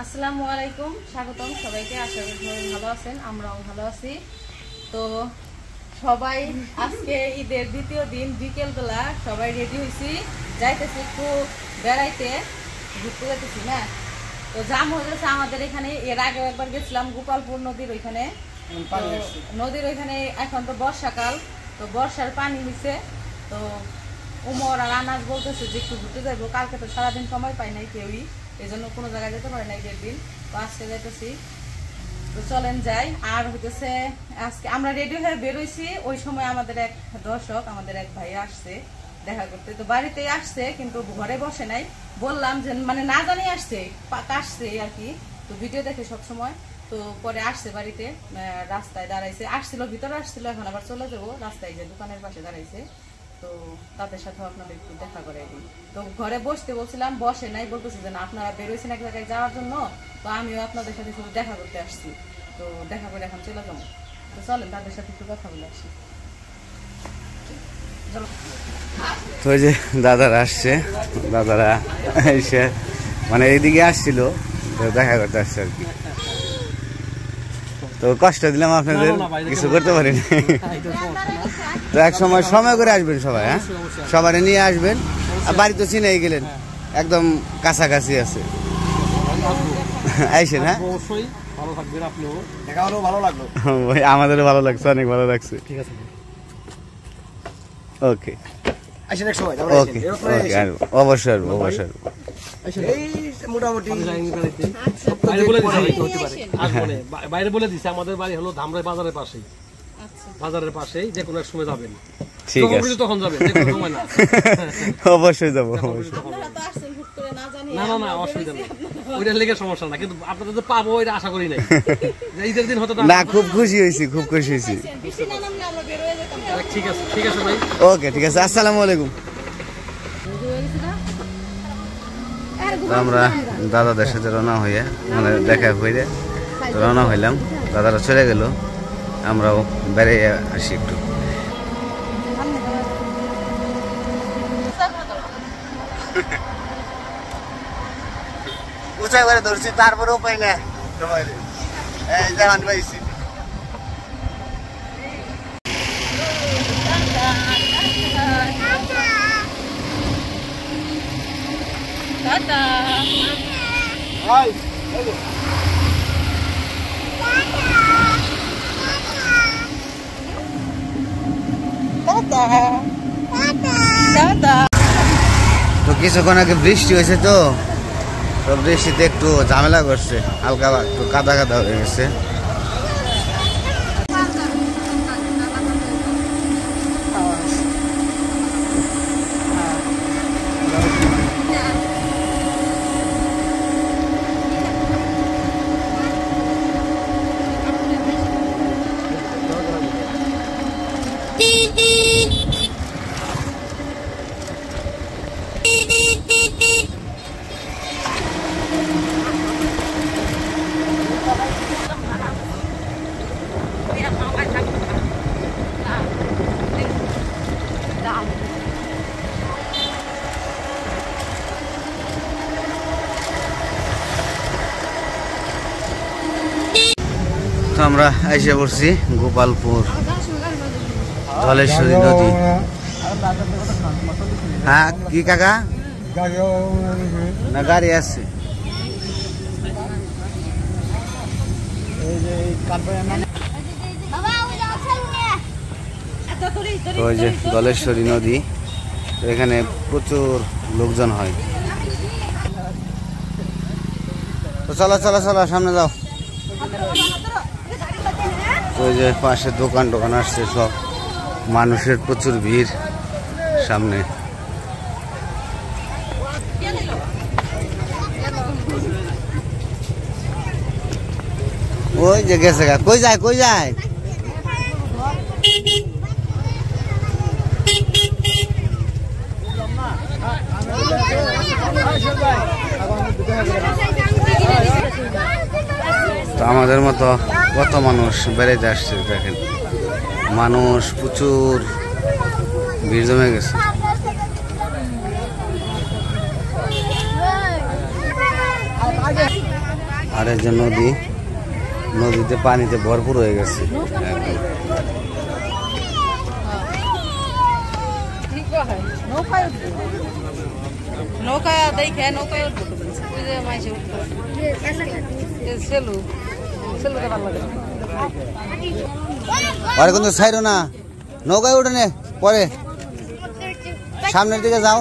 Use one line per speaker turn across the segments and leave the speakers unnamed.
আসসালামু আলাইকুম, স্বাগতম সবাইকে। আশা করি সবাই ভালো আছেন, আমরাও ভালো আছি। তো সবাই আজকে ঈদের দ্বিতীয় দিন বিকেলবেলা সবাই রেডি হয়েছি, যাইতেছি একটু বেড়াইতে, ঘুরতে যাইতেছি না। তো জাম হয়ে গেছে আমাদের এখানে। এর আগে একবার গেছিলাম গোপালপুর নদীর ওইখানে। নদীর ওইখানে এখন তো বর্ষাকাল, তো বর্ষার পানি নিচে। তো উমর আর আনাজ বলতেছে যে একটু ঘুরতে যাবো। কালকে তো সারাদিন সময় পাই নাই কেউই, এই জন্য কোনো জায়গায় যেতে পারে না ঈদের দিন। তো আজকে যাইতেছি, তো চলেন যাই। আর হইতেছে আজকে আমরা রেডি হয়ে বেরোইছি, ওই সময় আমাদের এক দর্শক, আমাদের এক ভাই আসছে দেখা করতে। তো বাড়িতেই আসছে কিন্তু ঘরে বসে নাই, বললাম যে মানে না জানি আসছে, কাশছে আর কি। তো ভিডিও দেখে সবসময়। তো পরে আসছে বাড়িতে, রাস্তায় দাঁড়াইছে, আসছিল ভিতরে আসছিল, এখন আবার চলে যাবো। রাস্তায় যে দোকানের পাশে দাঁড়াইছে, তো তাদের সাথেও আপনাদের একটু দেখা করে দিই। তো ঘরে বসতে বলছিলাম, বসে নাই, বলতেছি যে না আপনারা বেরোইছেন এক জায়গায় যাওয়ার জন্য, তো আমিও আপনাদের সাথে শুধু দেখা করতে আসছি। তো দেখা করে এখন চলে যাবো। তো চলেন তাদের সাথে একটু কথা বলে আসি।
তো ওই যে দাদারা আসছে, দাদারা এসে মানে এইদিকে আসছিল, দেখা করতে আসছে আর কি। তো কষ্ট দিলাম আপনাদের, কিছু করতে পারিনি। তো এক সময় করে আসবেন সবাই, হ্যাঁ সবাই নিয়ে আসবেন। আর বাড়ি তো চিনেই গেলেন, একদম কাছাকাছি আছে, আইসেন। হ্যাঁ আমাদেরও ভালো লাগছে, অনেক ভালো লাগছে। ঠিক আছে, ওকে ওকে ওকে, অবশ্যই আসবো, অবশ্যই আসবো।
বাইরে বলে দিচ্ছে আমাদের বাড়ি হলো ধামরাই বাজারের পাশেই, বাজারের পাশেই, যে কোনো এক সময় যাবেন।
ঠিক আছে,
তখন যাবেন,
অবশ্যই যাবো।
না না না, অসুবিধা নেই, ওইটার লেগে সমস্যা না। কিন্তু আপনাদের তো পাবো ওইটা আশা করি নাই। ঈদের দিন হতো
না, খুব খুশি হয়েছি, খুব খুশি হয়েছি।
ঠিক আছে, ঠিক আছে ভাই,
ওকে ঠিক আছে, আসসালামু আলাইকুম। আমরা দাদাদের সাথে রওনা হইয়া, মানে দেখা হইলে রওনা হইলাম। দাদারা চলে গেল, আমরাও বেরিয়ে আসি একটু। উঁচা করে ধরছি, তারপরে উপায় না পাইছি। তো কিছুক্ষণ আগে বৃষ্টি হয়েছে, তো বৃষ্টিতে একটু ঝামেলা করছে, হালকা একটু কাদা কাদা হয়ে গেছে। তো আমরা এসে পড়ছি গোপালপুর ধলেশ্বরী নদী। হ্যাঁ কি কাকা, না গাড়ি আসছে? তো ওই যে ধলেশ্বরী নদী, তো এখানে প্রচুর লোকজন হয়। তো চলো চলো চলো, সামনে যাও। ওই যে পাশে দোকান টোকান আসছে, সব মানুষের প্রচুর ভিড় সামনে। ওই যে গেছে, কই যায় কই যায়? তো আমাদের মতো কত মানুষ বেড়াইতে আসছে, দেখেন মানুষ প্রচুর ভিড় জমে গেছে। আর এই যে নদী, নদীতে পানিতে ভরপুর হয়ে গেছে
নৌকায় দেখে নৌকায়
আরে কিন্তু ছাইরো না, নৌকায় উঠে নে, পরে সামনের দিকে যাও।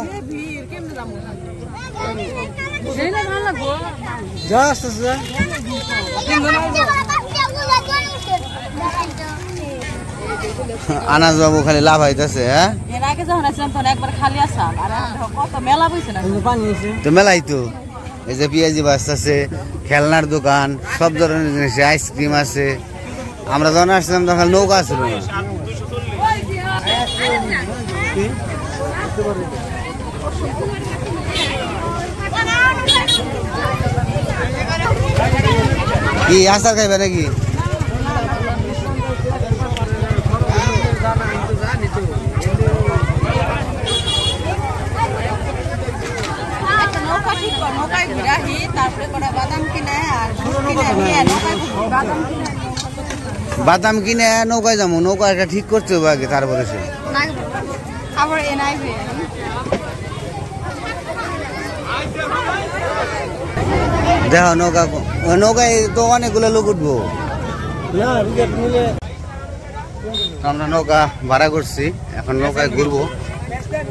আনাজ বাবু খালি লাভ হইতেছে। হ্যাঁ,
এর আগে যখন আসলাম তখন একবার খালি আসাম, আর কত মেলা বইছে না
তো মেলাই তো এই যে পেঁয়াজি বাস আছে, খেলনার দোকান, সব ধরনের জিনিস, আইসক্রিম আছে। আমরা যখন আসছিলাম তখন নৌকা ছিল না। কি আচার খাইবে নাকি?
নৌকায় ঘুরাহি, তারপরে কটা বাদাম কিনে আর
বাদাম কিনে নৌকায় যাবো, নৌকা একটা ঠিক করতে হবে আগে, তারপরে সে
আবার এনআইভি
দেখো নৌকা, নৌকায় তো অনেকগুলো লোক উঠবো। আমরা নৌকা ভাড়া করছি, এখন নৌকায় ঘুরবো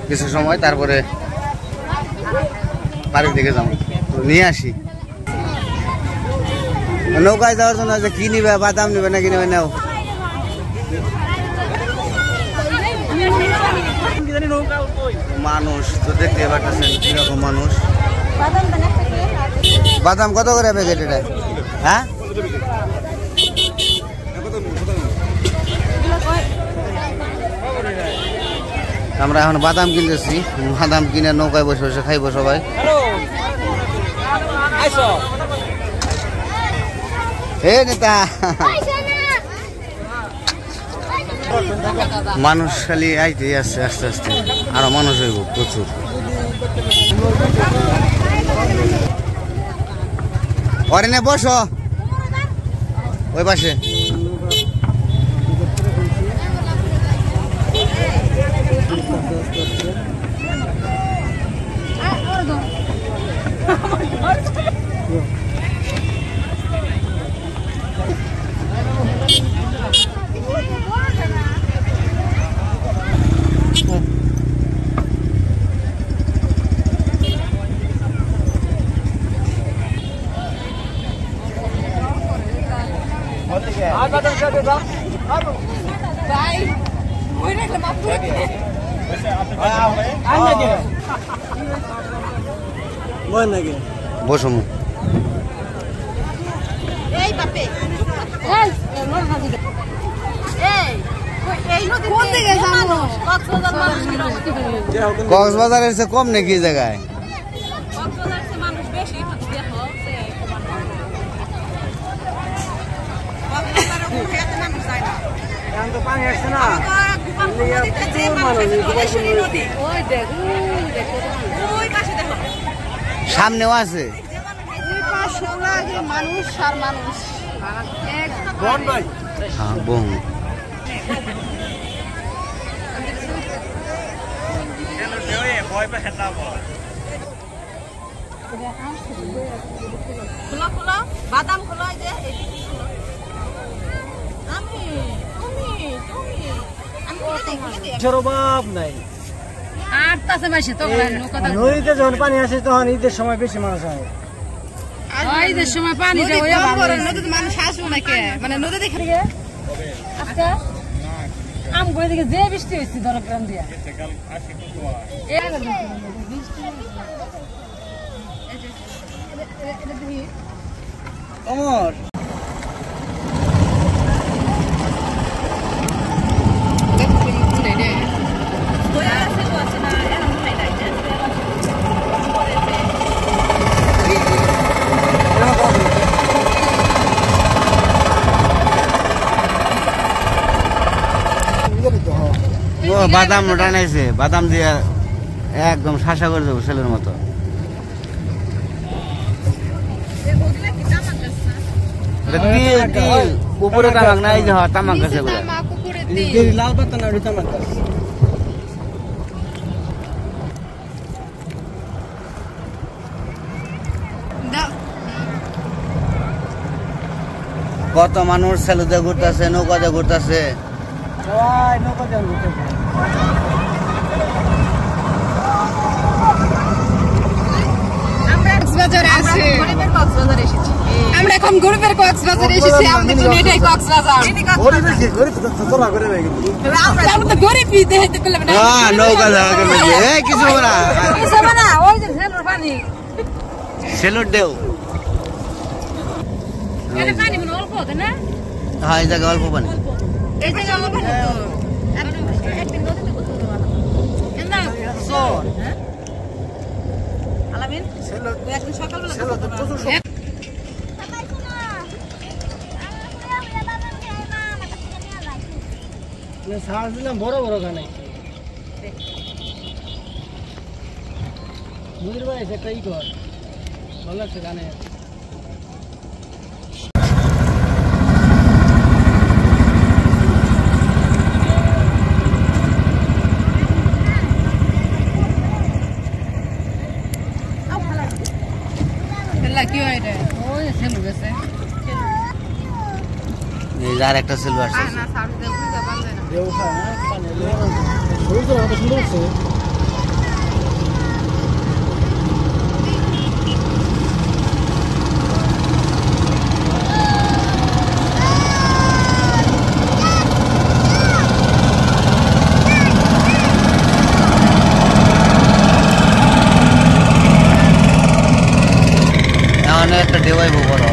কিছু সময়, তারপরে বাড়ির দিকে যাবো। তো নিয়ে আসি নৌকায় যাওয়ার জন্য যে কি নিবে, বাদাম নিবে না কিনবে নাও। মানুষ তো দেখতে পাচ্ছেন কিরকম মানুষ। বাদাম কত করে প্যাকেট এটা? হ্যাঁ, আমরা এখন বাদাম কিনতেছি, বাদাম কিনে নৌকায় বসে বসে খাইবো সবাই। হে নেতা, মানুষ খালি আইতেই আসছে, আস্তে আস্তে আরো মানুষ হইব প্রচুর। অরেনে বসো ওই পাশে। বসো কক্সবাজারের চেয়ে কম নাকি এই জায়গায়? সামনেও আছে
মানুষ আর মানুষ।
হ্যাঁ, বহু
খোলা খোলা বাদাম খোলা, যে
অভাব নাই।
নদীতে
যখন পানি আসে তখন ঈদের সময় বেশি মানুষ হয়।
ঈদের সময় পানি নদীতে মানুষ আসবো নাকি, মানে নদী দেখে আম করে দিকে যে বৃষ্টি হয়েছে ধরো গ্রাম দিয়া
অমর
বাদাম টানাইছে, বাদাম দিয়ে একদম শাসা করে দেবো ছেলের মতো। উপরে তামাক না, এই যে তামাক আছে
লাল পাতা না তামাক গাছ।
কত মানুষ সেলুতে ঘুরতেছে, নৌকাতে ঘুরতেছে।
সবাই নৌকা দিয়ে ঘুরতেছে।
আমরা এখন গ্রুপের কক্সবাজার এসেছি, আমাদের জন্য এটাই কক্সবাজার। আমরা তো গরিবই দেখতে পেলাম না।
হ্যাঁ, নৌকা যাওয়া গেলে কিছু হবে না,
ওই যে সেলুর পানি,
সেলুর ঢেউ।
এটা পানি মনে অল্প হতে না,
হ্যাঁ, এই জায়গায় অল্প পানি।
এই যে অল্প পানি তো একদিন নদীতে করতে পারবো না সো আলামিন একদিন সকালবেলা
সাজ দিলাম বড় বড় গান মুদির ভাই একটা ই কর, ভালো লাগছে গানে।
কি হয় এটা? ওই সেলু গেছে,
এই যে আর একটা সেলু আসছে।
না সামনে দেখ বুঝা বান্ধে না
দেও খা না পানি লে সুন্দর কত সুন্দর আছে।
একটা ঢেউই বড়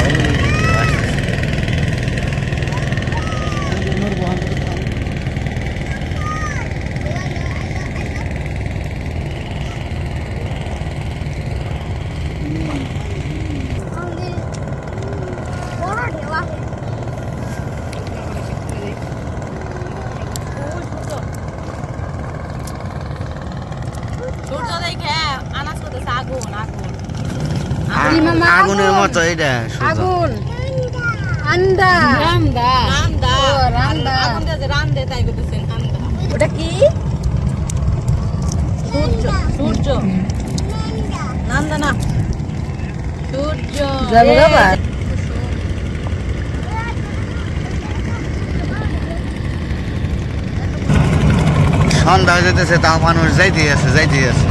আগুনের মতো। এটা
আগুন আন্দা রামদা রামদা রামদা আগুন দে রামদে তাই কইতেছেন আন্দা। ওটা কি? সূর্য সূর্য নান্দা না সূর্য যাবে বাবা।
সন্ধ্যা হয়ে যেতেছে, তাও মানুষ যাইতেই আছে যাইতেই আছে।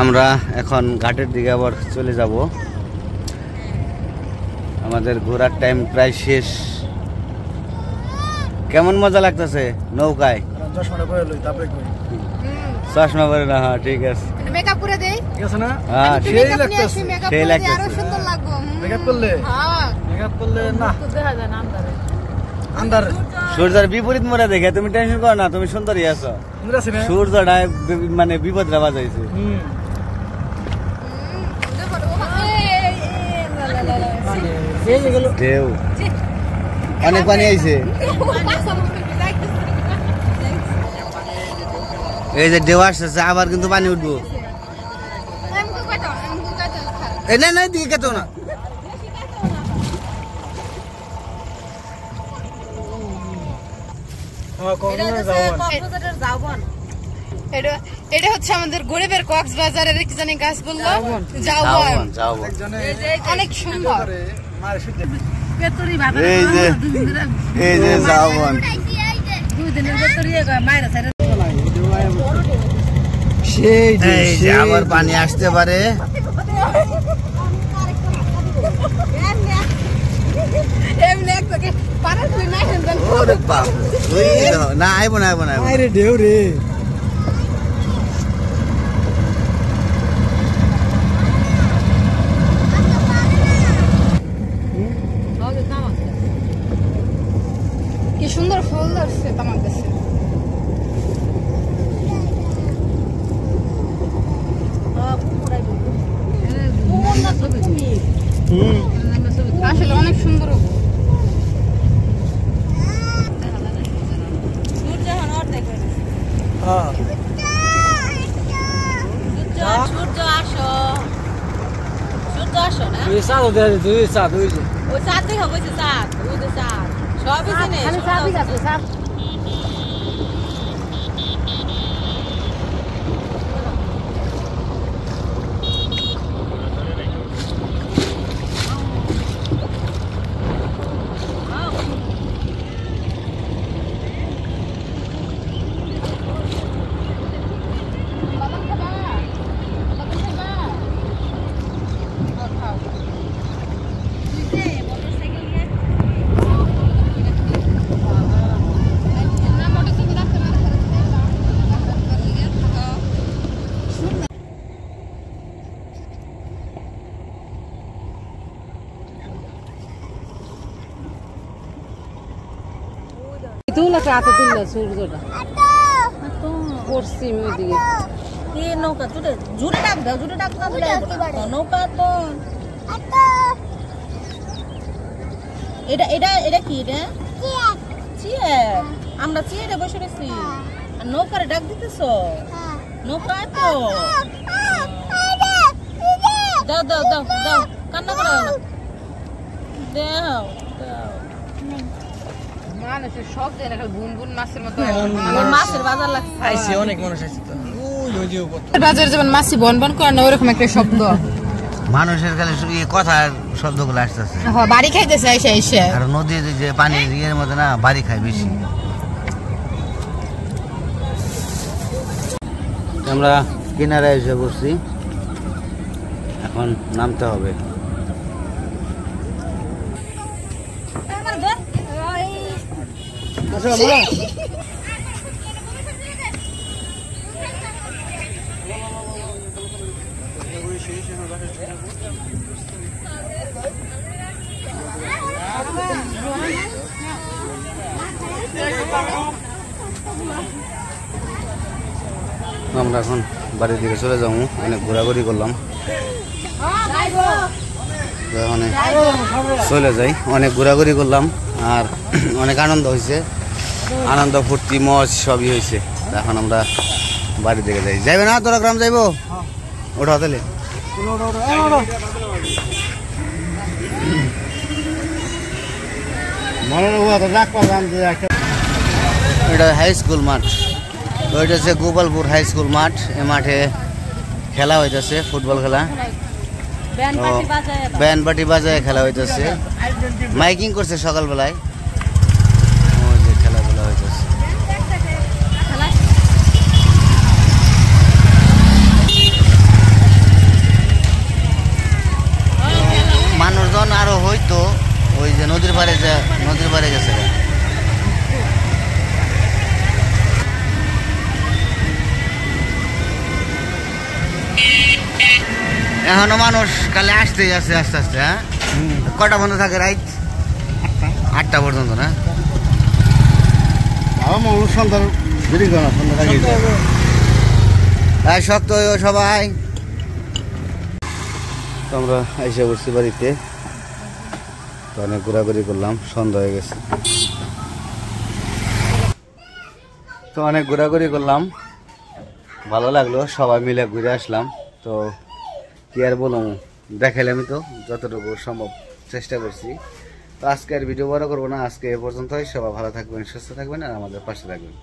আমরা এখন ঘাটের দিকে আবার চলে যাব। আমাদের ঘোরার টাইম প্রায় শেষ। কেমন মজা লাগতেছে নৌকায়? চশমা পরে না? হ্যাঁ, ঠিক আছে।
মেকআপ করে দেই, ঠিক আছে না?
হ্যাঁ,
সেই লাগতেছে, সেই লাগতেছে, আরো সুন্দর লাগবে।
মেকআপ করলে?
হ্যাঁ,
মেকআপ করলে না
তো দেখা যায় না আন্দারে।
আন্দার
সূর্যের বিপরীত মোড়া দেখে তুমি টেনশন করো না, তুমি সুন্দরই আছো। সূর্যটা মানে বিপদটা বাজাইছে। ঢেউ অনেক পানি আইছে। এই যে ঢেউ আসতেছে, আবার কিন্তু পানি উঠবো। না না, দিকে কেতো না।
এটা হচ্ছে আমাদের গরিবের কক্সবাজারের কি জানি গাছ বললো, জাউবন। অনেক সুন্দর।
এই যে জাউবন, এই যে আবার পানি আসতে পারে। না, আইব না, আইব না,
ঢেউ রে।
কি সুন্দর ফুল ধরছে আমার কাছে। আসলে অনেক সুন্দর। আসো না
তুই চাঁদও দেয় তুই চাঁদ ওই যে
ওই চাঁদই হবে যে চাঁদ ওই যে চাঁদ সবই জানে
খালি চাবি আছে চাপ তুলে রাতে তুললে সূর্যটা পশ্চিম ওইদিকে
কি নৌকা জুড়ে জুড়ে ডাক দাও জুড়ে ডাক না দিলে নৌকা তো এটা এটা এটা কি এটা চেয়ার আমরা চেয়ারে বসে রয়েছি আর নৌকারে ডাক দিতেছ নৌকা তো দাও দাও দাও দাও কান্না করো না দাও দাও
মানুষের সব জায়গা খালি বুন বুন মাছের মতো
মাছের বাজার লাগছে
আইছে অনেক মানুষ আইছে তো ওই যে উপর
বাজারে যেমন মাছি বন বন করে না ওরকম একটা শব্দ
মানুষের খালি কথার শব্দগুলো আসতেছে
বাড়ি খাইতেছে এসে এসে
আর নদীর যে পানির ইয়ের মধ্যে না বাড়ি খায় বেশি। আমরা কিনারে এসে বসছি, এখন নামতে হবে। আমরা এখন বাড়ির দিকে চলে যাবো, অনেক ঘোরাঘুরি করলাম, ওখানে চলে যাই। অনেক ঘোরাঘুরি করলাম আর অনেক আনন্দ হয়েছে, আনন্দ ফুর্তি মজ সবই হয়েছে। এখন আমরা বাড়ির দিকে যাই। যাইবে না তোরা গ্রাম যাইবো? ওঠা তাহলে এটা হাই স্কুল মাঠ, ওইটা হচ্ছে গোপালপুর হাই স্কুল মাঠ। এ মাঠে খেলা হইতেছে, ফুটবল খেলা, ব্যান্ড পার্টি বাজায় খেলা হইতেছে, মাইকিং করছে সকালবেলায়, ওই যে খেলাধুলা হইতেছে। মানুষজন আরো হইতো, ওই যে নদীর পাড়ে গেছে। এখনো মানুষ কালে আসতেই আছে আস্তে আস্তে। হ্যাঁ, কটা বন্ধ থাকে? রাইট 8টা পর্যন্ত না? শক্ত সবাই। তো আমরা এসে বসছি বাড়িতে, তো অনেক ঘোরাঘুরি করলাম, সন্ধ্যা হয়ে গেছে। তো অনেক ঘোরাঘুরি করলাম, ভালো লাগলো, সবাই মিলে ঘুরে আসলাম। তো কি আর বলবো, দেখাইলামই তো, যতটুকু সম্ভব চেষ্টা করছি। তো আজকে আর ভিডিও বড় করবো না, আজকে এ পর্যন্তই। সবাই ভালো থাকবেন, সুস্থ থাকবেন আর আমাদের পাশে থাকবেন।